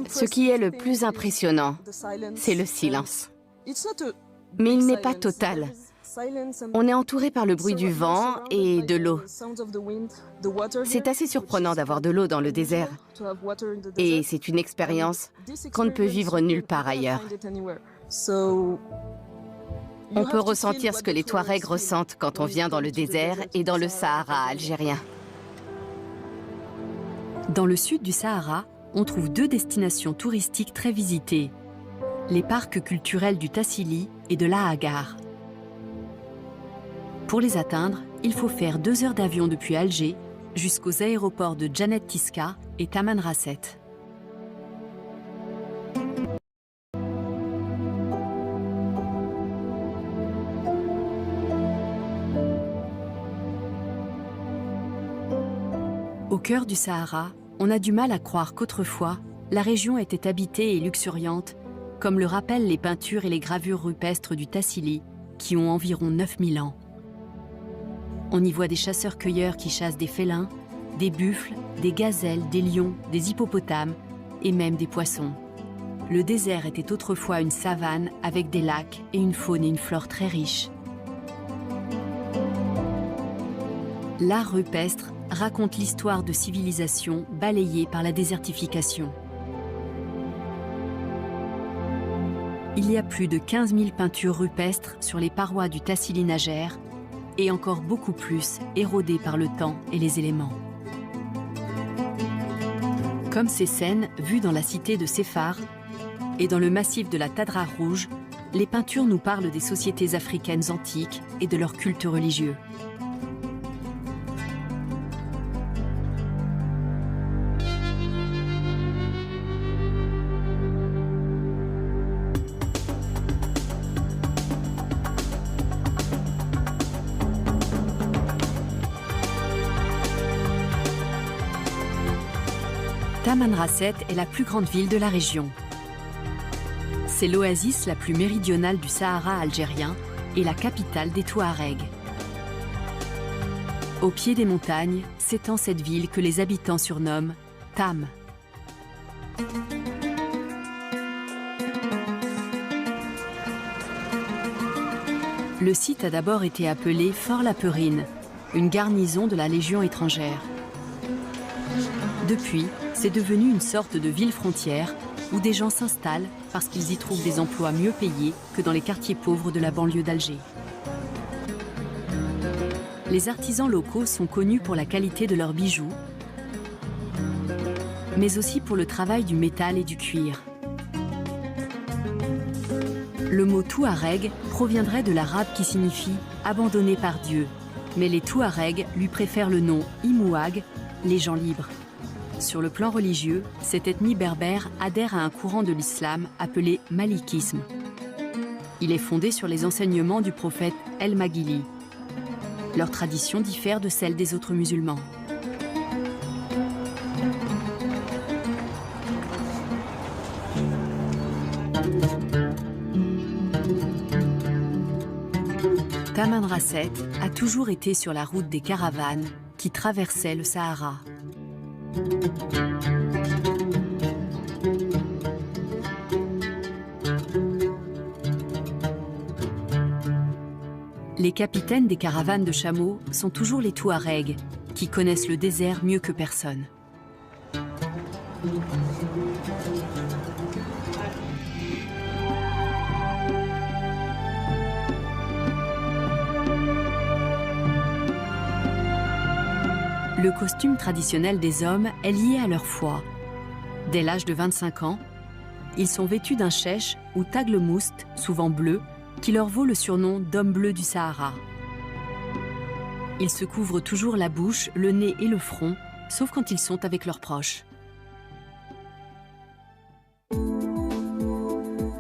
Ce qui est le plus impressionnant, c'est le silence. Mais il n'est pas total. On est entouré par le bruit du vent et de l'eau. C'est assez surprenant d'avoir de l'eau dans le désert. Et c'est une expérience qu'on ne peut vivre nulle part ailleurs. On peut ressentir ce que les Touaregs ressentent quand on vient dans le désert et dans le Sahara algérien. Dans le sud du Sahara, on trouve deux destinations touristiques très visitées. Les parcs culturels du Tassili et de l'Ahagar. Pour les atteindre, il faut faire 2 heures d'avion depuis Alger jusqu'aux aéroports de Djanet Tiska et Tamanrasset. Au cœur du Sahara, on a du mal à croire qu'autrefois, la région était habitée et luxuriante, comme le rappellent les peintures et les gravures rupestres du Tassili, qui ont environ 9000 ans. On y voit des chasseurs-cueilleurs qui chassent des félins, des buffles, des gazelles, des lions, des hippopotames et même des poissons. Le désert était autrefois une savane avec des lacs et une faune et une flore très riches. L'art rupestre raconte l'histoire de civilisations balayées par la désertification. Il y a plus de 15 000 peintures rupestres sur les parois du Tassili Najer et encore beaucoup plus érodées par le temps et les éléments. Comme ces scènes vues dans la cité de Séphar et dans le massif de la Tadra Rouge, les peintures nous parlent des sociétés africaines antiques et de leur culte religieux. Tamanrasset est la plus grande ville de la région. C'est l'oasis la plus méridionale du Sahara algérien et la capitale des Touaregs. Au pied des montagnes s'étend cette ville que les habitants surnomment Tam. Le site a d'abord été appelé Fort-la-Perrine, une garnison de la Légion étrangère. Depuis, c'est devenu une sorte de ville frontière où des gens s'installent parce qu'ils y trouvent des emplois mieux payés que dans les quartiers pauvres de la banlieue d'Alger. Les artisans locaux sont connus pour la qualité de leurs bijoux, mais aussi pour le travail du métal et du cuir. Le mot Touareg proviendrait de l'arabe qui signifie « abandonné par Dieu », mais les Touaregs lui préfèrent le nom Imouag, les gens libres. Sur le plan religieux, cette ethnie berbère adhère à un courant de l'islam appelé malikisme. Il est fondé sur les enseignements du prophète El Maghili. Leur tradition diffère de celle des autres musulmans. Tamanrasset a toujours été sur la route des caravanes qui traversaient le Sahara. Les capitaines des caravanes de chameaux sont toujours les Touaregs, qui connaissent le désert mieux que personne. Le costume traditionnel des hommes est lié à leur foi. Dès l'âge de 25 ans, ils sont vêtus d'un chèche ou tagle-moust, souvent bleu, qui leur vaut le surnom d'homme bleu du Sahara. Ils se couvrent toujours la bouche, le nez et le front, sauf quand ils sont avec leurs proches.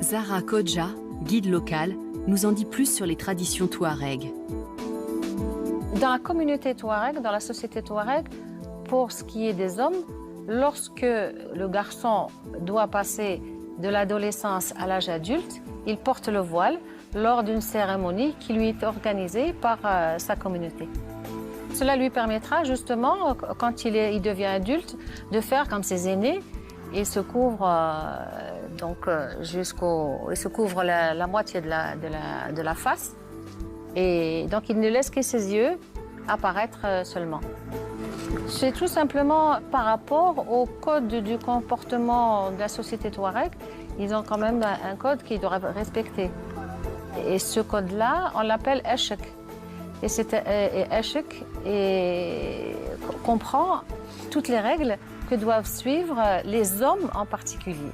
Zahra Kodja, guide local, nous en dit plus sur les traditions touaregs. Dans la communauté touareg, dans la société touareg, pour ce qui est des hommes, lorsque le garçon doit passer de l'adolescence à l'âge adulte, il porte le voile lors d'une cérémonie qui lui est organisée par sa communauté. Cela lui permettra justement, quand il devient adulte, de faire comme ses aînés Il se couvre il se couvre la moitié de la face. Et donc il ne laisse que ses yeux apparaître seulement. C'est tout simplement par rapport au code du comportement de la société touareg. Ils ont quand même un code qu'ils doivent respecter. Et ce code-là, on l'appelle Eshek. Et Eshek comprend toutes les règles que doivent suivre les hommes en particulier.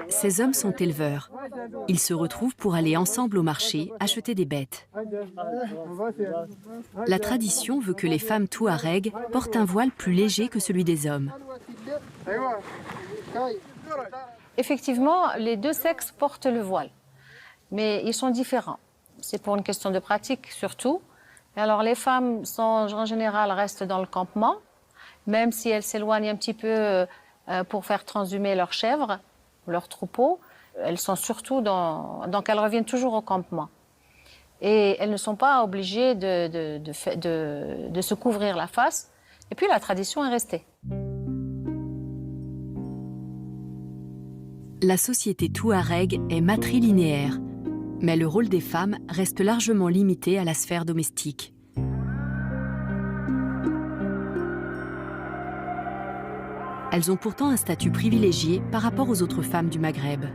Ces hommes sont éleveurs. Ils se retrouvent pour aller ensemble au marché acheter des bêtes. La tradition veut que les femmes touaregs portent un voile plus léger que celui des hommes. Effectivement, les deux sexes portent le voile, mais ils sont différents. C'est pour une question de pratique surtout. Et alors les femmes en général restent dans le campement, même si elles s'éloignent un petit peu pour faire transhumer leurs chèvres, leurs troupeaux. Elles sont surtout donc elles reviennent toujours au campement. Et elles ne sont pas obligées de se couvrir la face. Et puis la tradition est restée. La société touareg est matrilinéaire, mais le rôle des femmes reste largement limité à la sphère domestique. Elles ont pourtant un statut privilégié par rapport aux autres femmes du Maghreb.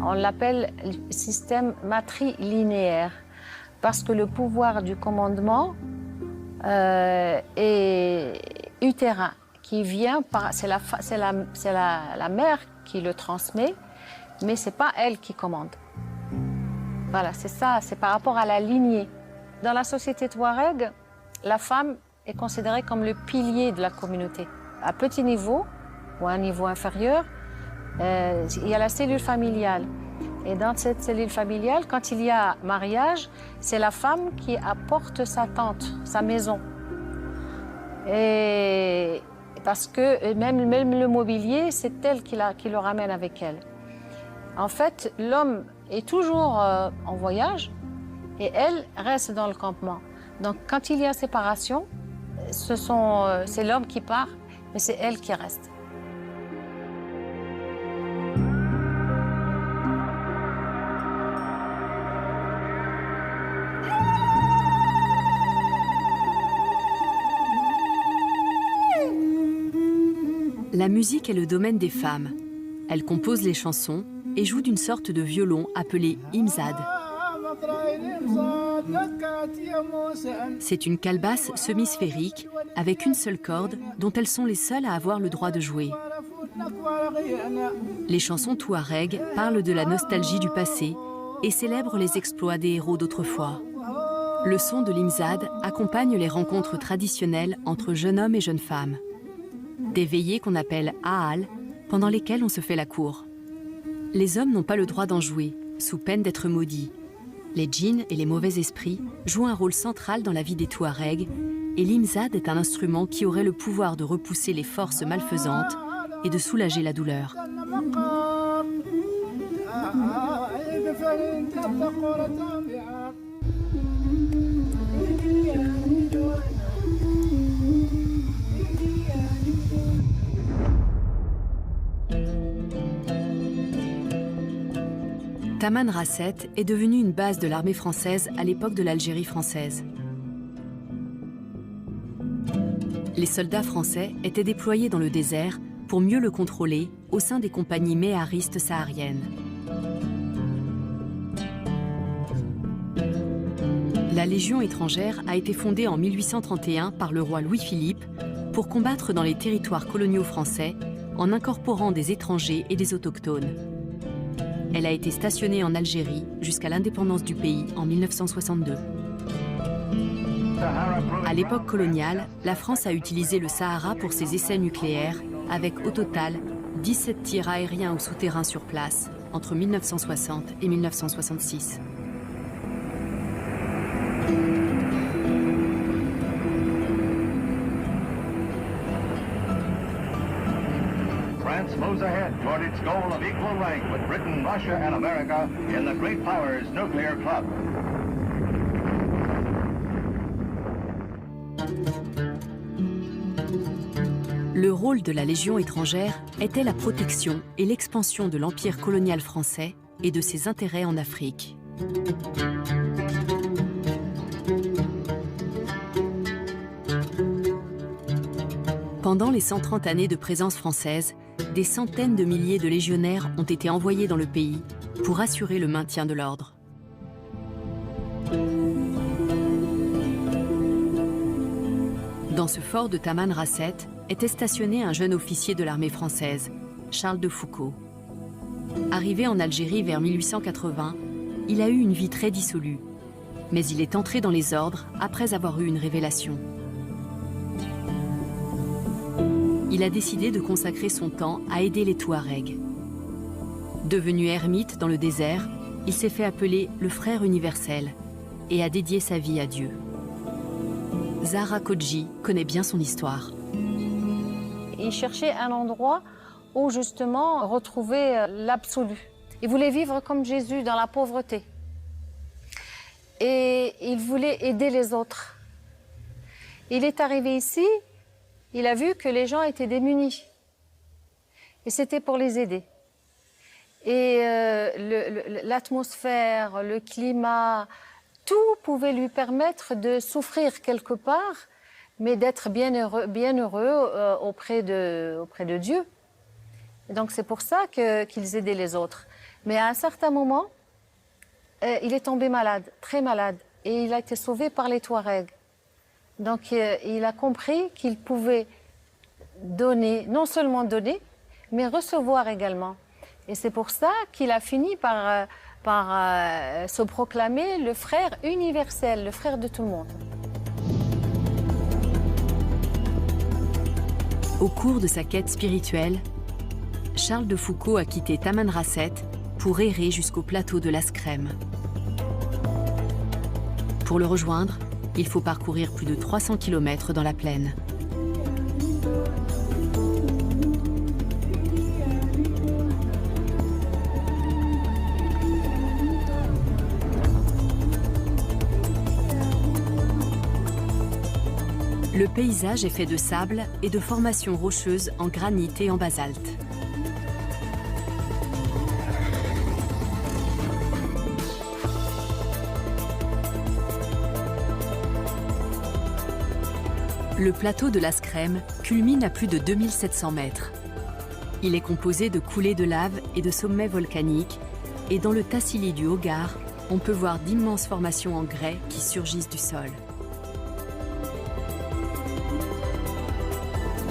On l'appelle système matrilinéaire parce que le pouvoir du commandement est utérin, qui vient par... C'est la mère qui le transmet, mais ce n'est pas elle qui commande. Voilà, c'est ça, c'est par rapport à la lignée. Dans la société touareg, la femme est considérée comme le pilier de la communauté. À petit niveau, ou à un niveau inférieur, il y a la cellule familiale. Et dans cette cellule familiale, quand il y a mariage, c'est la femme qui apporte sa tente, sa maison. Et parce que même le mobilier, c'est elle qui le ramène avec elle. En fait, l'homme est toujours en voyage et elle reste dans le campement. Donc quand il y a séparation, c'est l'homme qui part, mais c'est elle qui reste. La musique est le domaine des femmes. Elles composent les chansons et jouent d'une sorte de violon appelé imzad. C'est une calebasse semi-sphérique avec une seule corde dont elles sont les seules à avoir le droit de jouer. Les chansons touareg parlent de la nostalgie du passé et célèbrent les exploits des héros d'autrefois. Le son de l'imzad accompagne les rencontres traditionnelles entre jeunes hommes et jeunes femmes. Des veillées qu'on appelle ahal, pendant lesquelles on se fait la cour. Les hommes n'ont pas le droit d'en jouer, sous peine d'être maudits. Les djinns et les mauvais esprits jouent un rôle central dans la vie des Touaregs, et l'imzad est un instrument qui aurait le pouvoir de repousser les forces malfaisantes et de soulager la douleur. Taman Rasset est devenue une base de l'armée française à l'époque de l'Algérie française. Les soldats français étaient déployés dans le désert pour mieux le contrôler au sein des compagnies méharistes sahariennes. La Légion étrangère a été fondée en 1831 par le roi Louis-Philippe pour combattre dans les territoires coloniaux français en incorporant des étrangers et des autochtones. Elle a été stationnée en Algérie jusqu'à l'indépendance du pays en 1962. À l'époque coloniale, la France a utilisé le Sahara pour ses essais nucléaires, avec au total 17 tirs aériens ou souterrains sur place entre 1960 et 1966. France moves ahead toward its goal of equal rank with Britain, Russia, and America in the Great Powers Nuclear Club. Le rôle de la Légion étrangère était la protection et l'expansion de l'empire colonial français et de ses intérêts en Afrique. Pendant les 130 années de présence française, des centaines de milliers de légionnaires ont été envoyés dans le pays pour assurer le maintien de l'ordre. Dans ce fort de Taman Rasset était stationné un jeune officier de l'armée française, Charles de Foucauld. Arrivé en Algérie vers 1880, il a eu une vie très dissolue, mais il est entré dans les ordres après avoir eu une révélation. Il a décidé de consacrer son temps à aider les Touaregs. Devenu ermite dans le désert, il s'est fait appeler le Frère universel et a dédié sa vie à Dieu. Zahra Kodji connaît bien son histoire. Il cherchait un endroit où justement retrouver l'absolu. Il voulait vivre comme Jésus dans la pauvreté. Et il voulait aider les autres. Il est arrivé ici, il a vu que les gens étaient démunis. Et c'était pour les aider. Et l'atmosphère, le climat, tout pouvait lui permettre de souffrir quelque part, mais d'être bien heureux auprès de Dieu. Et donc c'est pour ça qu'ils aidaient les autres. Mais à un certain moment, il est tombé malade, très malade, et il a été sauvé par les Touaregs. Donc il a compris qu'il pouvait donner, non seulement donner, mais recevoir également. Et c'est pour ça qu'il a fini par se proclamer le frère universel, le frère de tout le monde. Au cours de sa quête spirituelle, Charles de Foucauld a quitté Taman Rasset pour errer jusqu'au plateau de l'Askrem. Pour le rejoindre, il faut parcourir plus de 300 km dans la plaine. Le paysage est fait de sable et de formations rocheuses en granit et en basalte. Le plateau de l'Askrem culmine à plus de 2700 mètres. Il est composé de coulées de lave et de sommets volcaniques, et dans le Tassili du Hogar, on peut voir d'immenses formations en grès qui surgissent du sol.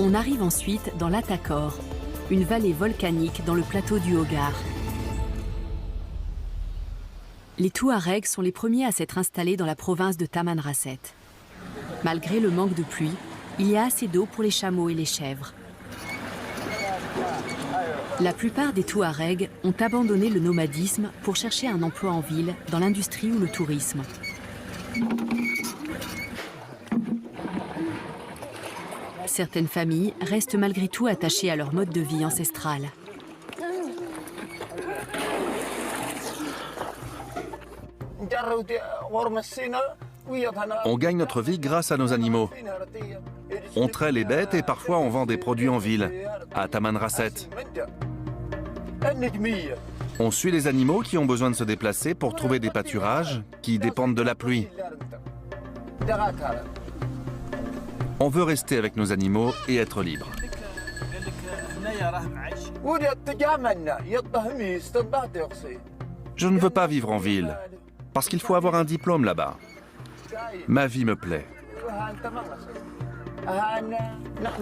On arrive ensuite dans l'Atakor, une vallée volcanique dans le plateau du Hogar. Les Touaregs sont les premiers à s'être installés dans la province de Taman Rasset. Malgré le manque de pluie, il y a assez d'eau pour les chameaux et les chèvres. La plupart des Touaregs ont abandonné le nomadisme pour chercher un emploi en ville, dans l'industrie ou le tourisme. Certaines familles restent malgré tout attachées à leur mode de vie ancestral. On gagne notre vie grâce à nos animaux. On traite les bêtes et parfois on vend des produits en ville, à Taman Rasset. On suit les animaux qui ont besoin de se déplacer pour trouver des pâturages qui dépendent de la pluie. On veut rester avec nos animaux et être libre. Je ne veux pas vivre en ville, parce qu'il faut avoir un diplôme là-bas. Ma vie me plaît.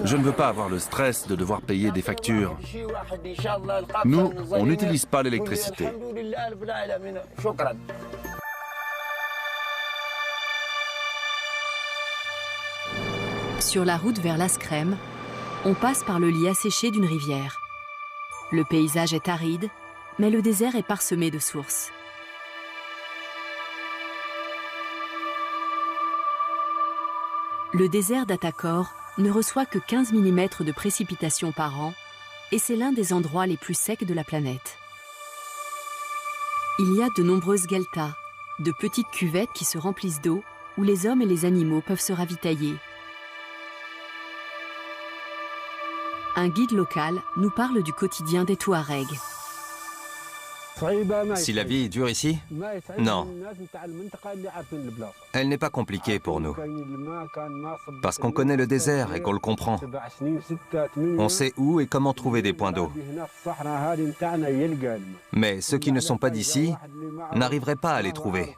Je ne veux pas avoir le stress de devoir payer des factures. Nous, on n'utilise pas l'électricité. Sur la route vers l'Askrem, on passe par le lit asséché d'une rivière. Le paysage est aride, mais le désert est parsemé de sources. Le désert d'Atakor ne reçoit que 15 mm de précipitations par an et c'est l'un des endroits les plus secs de la planète. Il y a de nombreuses gueltas, de petites cuvettes qui se remplissent d'eau où les hommes et les animaux peuvent se ravitailler. Un guide local nous parle du quotidien des Touaregs. Si la vie est dure ici? Non. Elle n'est pas compliquée pour nous. Parce qu'on connaît le désert et qu'on le comprend. On sait où et comment trouver des points d'eau. Mais ceux qui ne sont pas d'ici n'arriveraient pas à les trouver.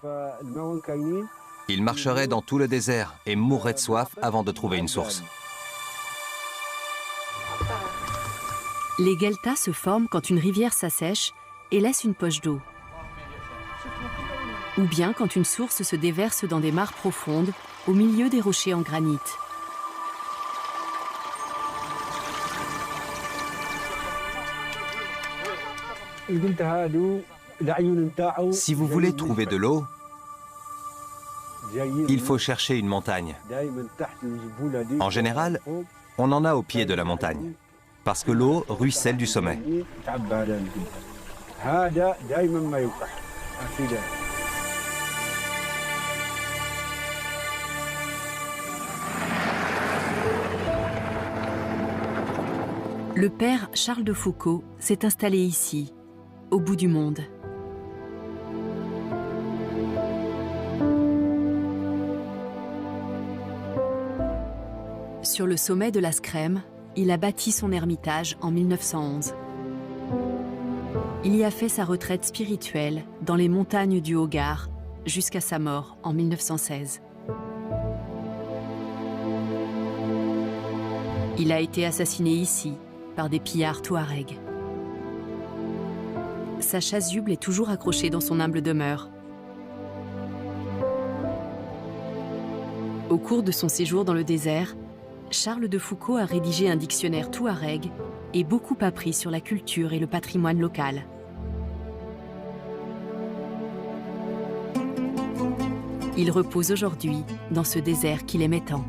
Ils marcheraient dans tout le désert et mourraient de soif avant de trouver une source. Les gueltas se forment quand une rivière s'assèche et laisse une poche d'eau. Ou bien quand une source se déverse dans des mares profondes au milieu des rochers en granit. Si vous voulez trouver de l'eau, il faut chercher une montagne. En général, on en a au pied de la montagne, parce que l'eau ruisselle du sommet. Le père Charles de Foucauld s'est installé ici, au bout du monde. Sur le sommet de la Scrème, il a bâti son ermitage en 1911. Il y a fait sa retraite spirituelle dans les montagnes du Hogar jusqu'à sa mort en 1916. Il a été assassiné ici par des pillards touaregs. Sa chasuble est toujours accrochée dans son humble demeure. Au cours de son séjour dans le désert, Charles de Foucauld a rédigé un dictionnaire touareg et beaucoup appris sur la culture et le patrimoine local. Il repose aujourd'hui dans ce désert qu'il aimait tant.